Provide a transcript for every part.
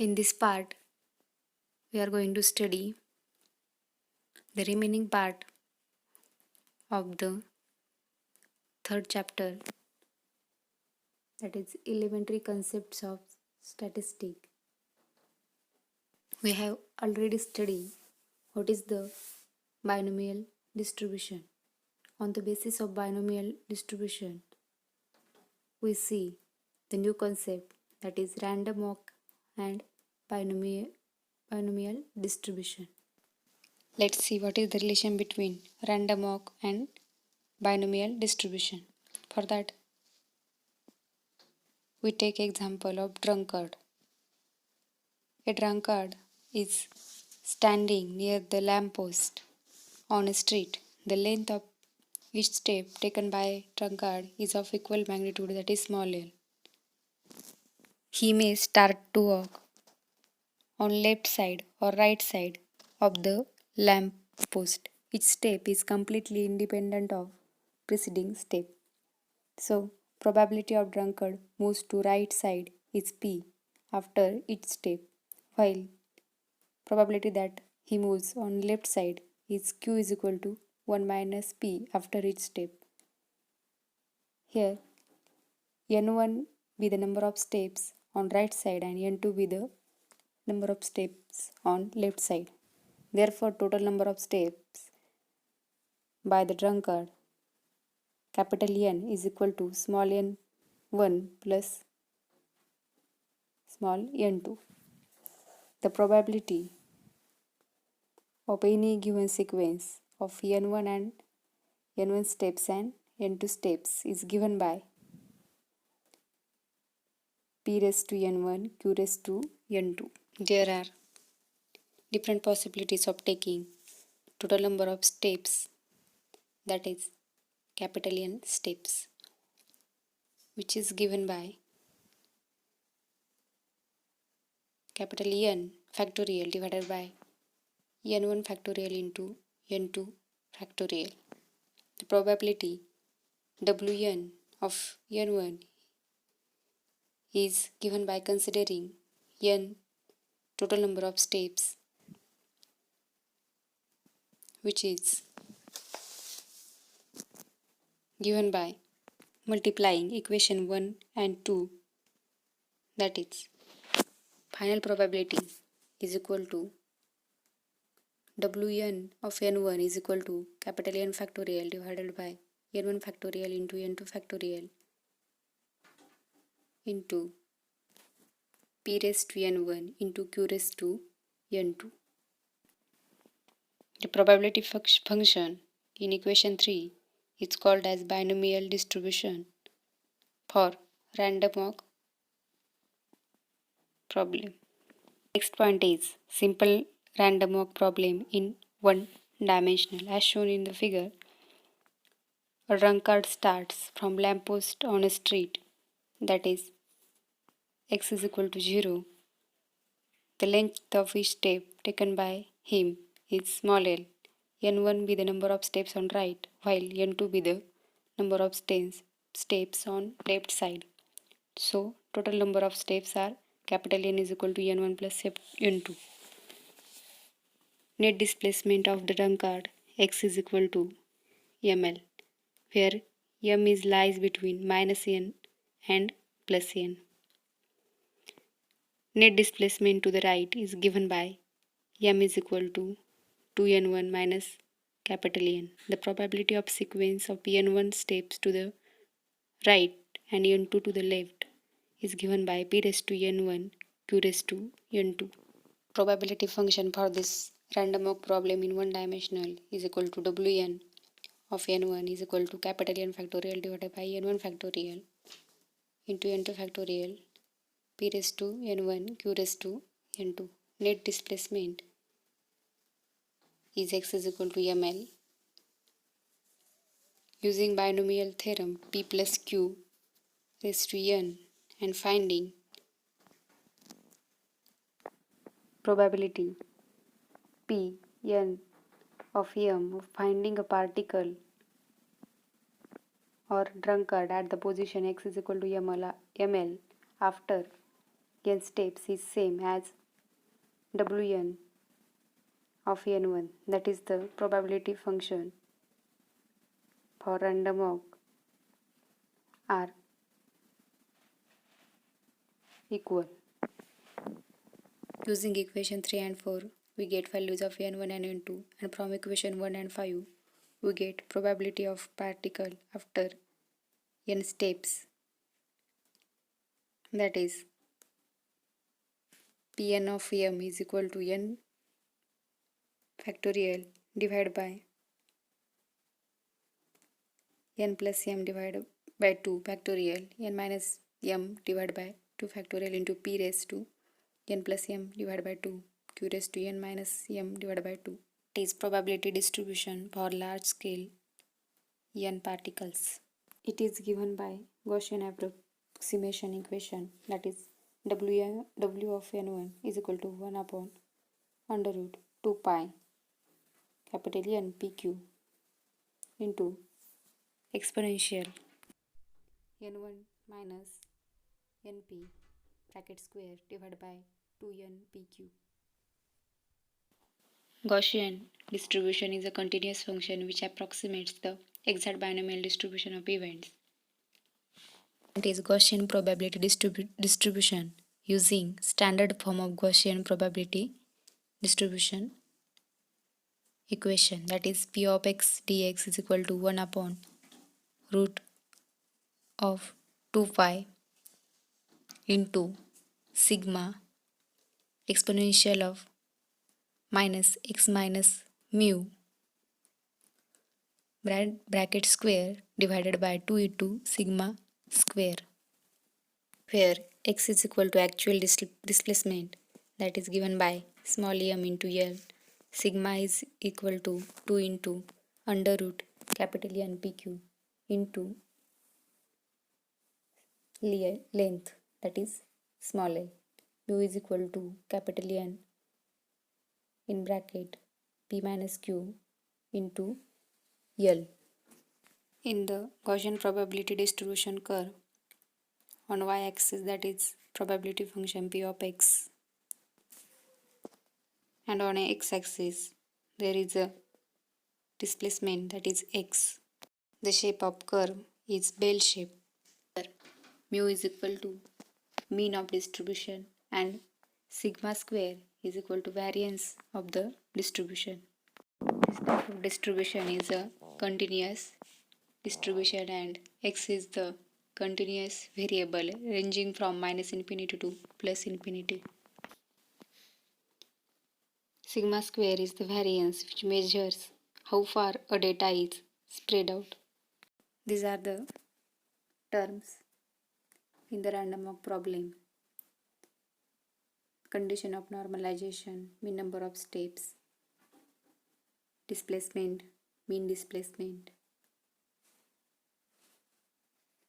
In this part, we are going to study the remaining part of the third chapter, that is elementary concepts of statistics. We have already studied what is the binomial distribution. On the basis of binomial distribution, we see the new concept, that is random walk and binomial distribution. Let's see what is the relation between random walk and binomial distribution. For that, we take example of drunkard. A drunkard is standing near the lamppost on a street. The length of each step taken by a drunkard is of equal magnitude, that is small l. He may start to walk on left side or right side of the lamp post. Each step is completely independent of preceding step. So, probability of drunkard moves to right side is P after each step, while probability that he moves on left side is Q is equal to 1 minus P after each step. Here, N1 be the number of steps on right side and N2 be the number of steps on left side. Therefore, total number of steps by the drunkard, capital N, is equal to small n1 plus small n2. The probability of any given sequence of n1 and n1 steps and n2 steps is given by p raised to n1 q raised to n2. There are different possibilities of taking total number of steps, that is capital N steps, which is given by capital N factorial divided by n1 factorial into n2 factorial. The probability Wn of n1 is given by considering n total number of steps, which is given by multiplying equation 1 and 2, that is final probability is equal to Wn of n1 is equal to capital N factorial divided by n1 factorial into n2 factorial into p raised to n1 into q raised to n2. The probability function in equation 3 is called as binomial distribution for random walk problem. Next point is simple random walk problem in one dimensional. As shown in the figure, a drunkard starts from lamppost on a street, that is x is equal to 0. The length of each step taken by him is small l. n1 be the number of steps on right, while n2 be the number of steps on left side. So, total number of steps are capital N is equal to n1 plus n2. Net displacement of the drunkard x is equal to ml, where m lies between minus n and plus n. Net displacement to the right is given by m is equal to 2n1 minus capital N. The probability of sequence of n1 steps to the right and n2 to the left is given by p raised to n1 q raised to n2. Probability function for this random walk problem in one dimensional is equal to Wn of n1 is equal to capital N factorial divided by n1 factorial into n2 factorial p raised to n1 q raised to n2. Net displacement is x is equal to ml. Using binomial theorem p plus q raised to n and finding probability p n of m of finding a particle or drunkard at the position x is equal to ml after n steps is same as Wn of n1, that is the probability function for random walk are equal. Using equation 3 and 4, we get values of n1 and n2, and from equation 1 and 5, we get probability of particle after n steps, that is Pn of m is equal to n factorial divided by n plus m divided by 2 factorial n minus m divided by 2 factorial into p raised to n plus m divided by 2 q raised to n minus m divided by 2. It is probability distribution for large scale n particles. It is given by Gaussian approximation equation, that is w of n1 is equal to 1 upon under root 2 pi capital N pq into exponential n1 minus np bracket square divided by 2n pq. Gaussian distribution is a continuous function which approximates the exact binomial distribution of events. It is Gaussian probability distribution using standard form of Gaussian probability distribution equation, that is p of x dx is equal to 1 upon root of 2 pi into sigma exponential of minus x minus mu bracket square divided by 2 into sigma square, where x is equal to actual displacement, that is given by small m into L. Sigma is equal to 2 into under root capital N pq into length, that is small l. Mu is equal to capital N in bracket p minus q into L. In the Gaussian probability distribution curve, on y-axis, that is probability function p of x, and on a x-axis there is a displacement, that is x. The shape of curve is bell shape. Mu is equal to mean of distribution and sigma square is equal to variance of the distribution. This type of distribution is a continuous distribution and x is the continuous variable ranging from minus infinity to plus infinity. Sigma square is the variance which measures how far a data is spread out. These are the terms in the random walk problem: condition of normalization, mean number of steps, displacement, mean displacement,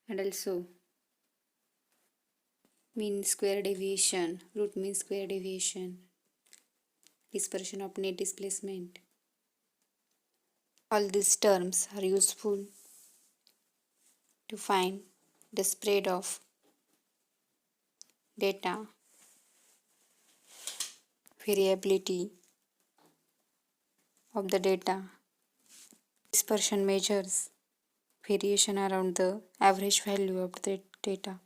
and also mean square deviation, root mean square deviation, dispersion of net displacement. All these terms are useful to find the spread of data, variability of the data. Dispersion measures variation around the average value of the data.